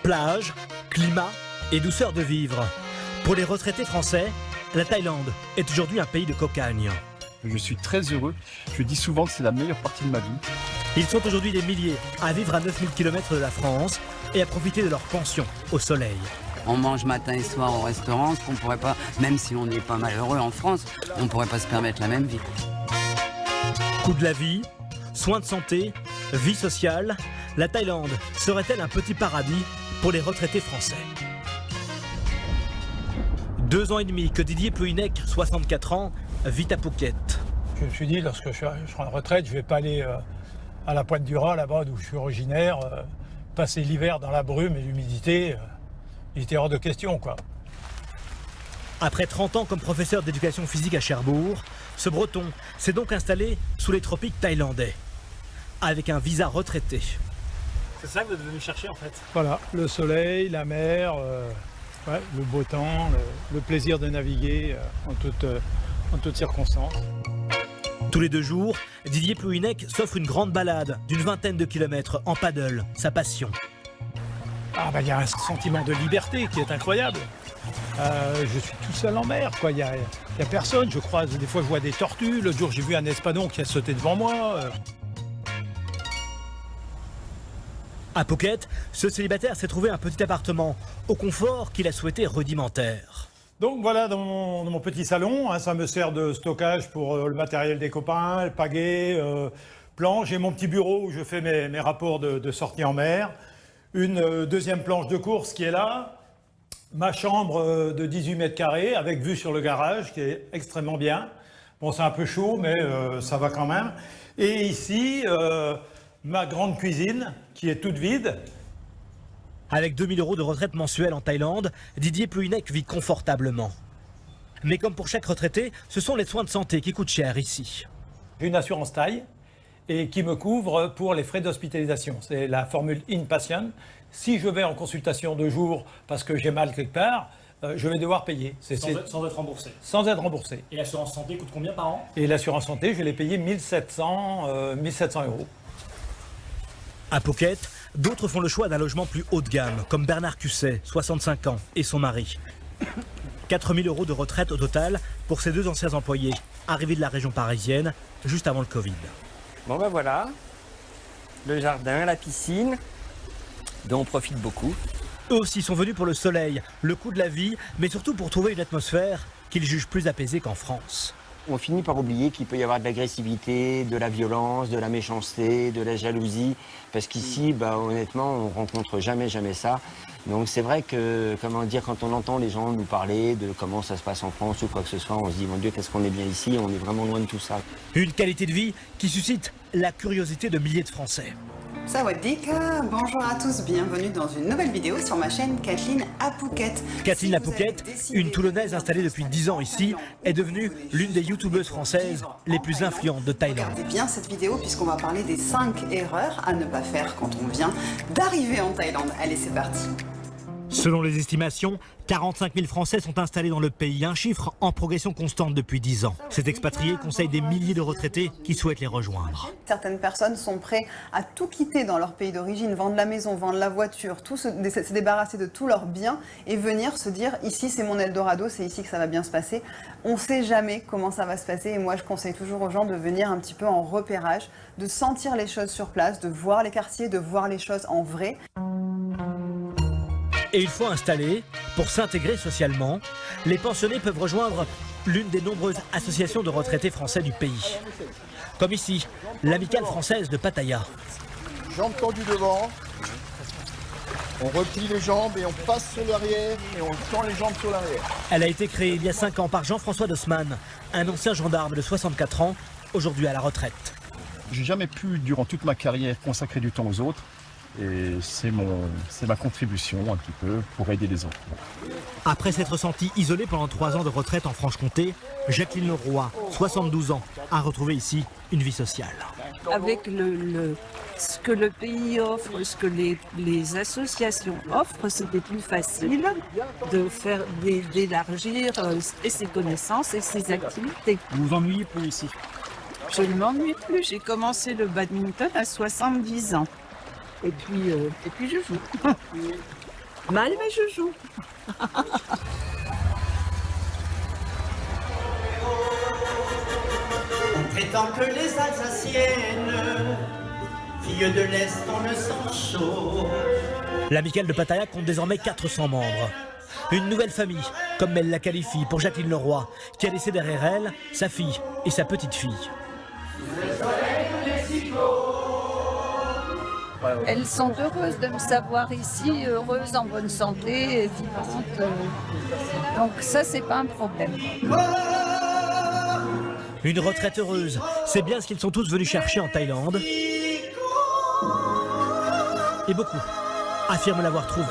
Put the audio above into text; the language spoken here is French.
Plage, climat et douceur de vivre. Pour les retraités français, la Thaïlande est aujourd'hui un pays de cocagne. Je suis très heureux. Je dis souvent que c'est la meilleure partie de ma vie. Ils sont aujourd'hui des milliers à vivre à 9000 km de la France et à profiter de leur pension au soleil. On mange matin et soir au restaurant, ce qu'on pourrait pas, même si on n'est pas malheureux en France, on ne pourrait pas se permettre la même vie. Coût de la vie, soins de santé, vie sociale, la Thaïlande serait-elle un petit paradis pour les retraités français? 2 ans et demi que Didier Plouhinec, 64 ans, vit à Phuket. Je me suis dit, lorsque je serai en retraite, je ne vais pas aller à la Pointe du Raz, là-bas d'où je suis originaire, passer l'hiver dans la brume et l'humidité. Il était hors de question, quoi. Après 30 ans comme professeur d'éducation physique à Cherbourg, ce Breton s'est donc installé sous les tropiques thaïlandais, avec un visa retraité. C'est ça que vous êtes venu chercher en fait? Voilà, le soleil, la mer, le beau temps, le plaisir de naviguer en toutes circonstances. Tous les 2 jours, Didier Plouhinec s'offre une grande balade d'une 20aine de kilomètres en paddle, sa passion. Il y a un sentiment de liberté qui est incroyable. Je suis tout seul en mer, quoi. Il y a personne. Je croise, des fois je vois des tortues. L'autre jour j'ai vu un espadon qui a sauté devant moi. À Phuket, ce célibataire s'est trouvé un petit appartement au confort qu'il a souhaité rudimentaire. Donc voilà, dans mon petit salon, ça me sert de stockage pour le matériel des copains, le pagaie, planche. J'ai mon petit bureau où je fais mes rapports de sortie en mer. Une deuxième planche de course qui est là. Ma chambre de 18 mètres carrés avec vue sur le garage qui est extrêmement bien. Bon, c'est un peu chaud, mais ça va quand même. Et ici, ma grande cuisine qui est toute vide. Avec 2000 € de retraite mensuelle en Thaïlande, Didier Plouhinec vit confortablement. Mais comme pour chaque retraité, ce sont les soins de santé qui coûtent cher ici. J'ai une assurance Thaï et qui me couvre pour les frais d'hospitalisation. C'est la formule in-patient. Si je vais en consultation de jour parce que j'ai mal quelque part, je vais devoir payer. Sans être remboursé. Sans être remboursé. Et l'assurance santé coûte combien par an? Et l'assurance santé, je l'ai payé 1700 €. À Phuket, d'autres font le choix d'un logement plus haut de gamme, comme Bernard Cusset, 65 ans, et son mari. 4000 € de retraite au total pour ces 2 anciens employés, arrivés de la région parisienne, juste avant le Covid. Bon ben voilà, le jardin, la piscine, dont on profite beaucoup. Eux aussi sont venus pour le soleil, le coût de la vie, mais surtout pour trouver une atmosphère qu'ils jugent plus apaisée qu'en France. On finit par oublier qu'il peut y avoir de l'agressivité, de la violence, de la méchanceté, de la jalousie, parce qu'ici, honnêtement, on rencontre jamais ça. Donc c'est vrai que, quand on entend les gens nous parler de comment ça se passe en France ou quoi que ce soit, on se dit, mon Dieu, qu'est-ce qu'on est bien ici, on est vraiment loin de tout ça. Une qualité de vie qui suscite la curiosité de milliers de Français. Sawaddik, bonjour à tous, bienvenue dans une nouvelle vidéo sur ma chaîne Kathleen à Phuket. Kathleen à Phuket, une Toulonnaise installée depuis 10 ans ici, est devenue l'une des youtubeuses françaises les plus influentes de Thaïlande. Regardez bien cette vidéo puisqu'on va parler des 5 erreurs à ne pas faire quand on vient d'arriver en Thaïlande. Allez, c'est parti. Selon les estimations, 45 000 Français sont installés dans le pays, un chiffre en progression constante depuis 10 ans. Ces expatriés conseillent des milliers de retraités qui souhaitent les rejoindre. Certaines personnes sont prêtes à tout quitter dans leur pays d'origine, vendre la maison, vendre la voiture, se débarrasser de tous leurs biens et venir se dire ici c'est mon Eldorado, c'est ici que ça va bien se passer. On ne sait jamais comment ça va se passer et moi je conseille toujours aux gens de venir un petit peu en repérage, de sentir les choses sur place, de voir les quartiers, de voir les choses en vrai. Et une fois installés, pour s'intégrer socialement, les pensionnés peuvent rejoindre l'une des nombreuses associations de retraités français du pays. Comme ici, l'Amicale française de Pattaya. Jambes tendues devant, on replie les jambes et on passe sur l'arrière et on tend les jambes sur l'arrière. Elle a été créée il y a 5 ans par Jean-François Dossmann, un ancien gendarme de 64 ans, aujourd'hui à la retraite. J'ai jamais pu, durant toute ma carrière, consacrer du temps aux autres. Et c'est ma contribution un petit peu pour aider les autres. Après s'être sentie isolée pendant 3 ans de retraite en Franche-Comté, Jacqueline Leroy, 72 ans, a retrouvé ici une vie sociale. Avec ce que le pays offre, ce que les associations offrent, c'était plus facile d'élargir ses connaissances et ses activités. Vous vous ennuyez plus ici? Je ne m'ennuie plus. J'ai commencé le badminton à 70 ans. Et puis je joue. Mal, mais je joue. On prétend que les Alsaciennes, filles de l'Est, on le sent chaud. L'amicale de Pattaya compte désormais 400 membres. Une nouvelle famille, comme elle la qualifie pour Jacqueline Leroy, qui a laissé derrière elle sa fille et sa petite-fille. Elles sont heureuses de me savoir ici, heureuses, en bonne santé, vivantes. Donc ça, c'est pas un problème. Une retraite heureuse, c'est bien ce qu'ils sont tous venus chercher en Thaïlande. Et beaucoup affirment l'avoir trouvé.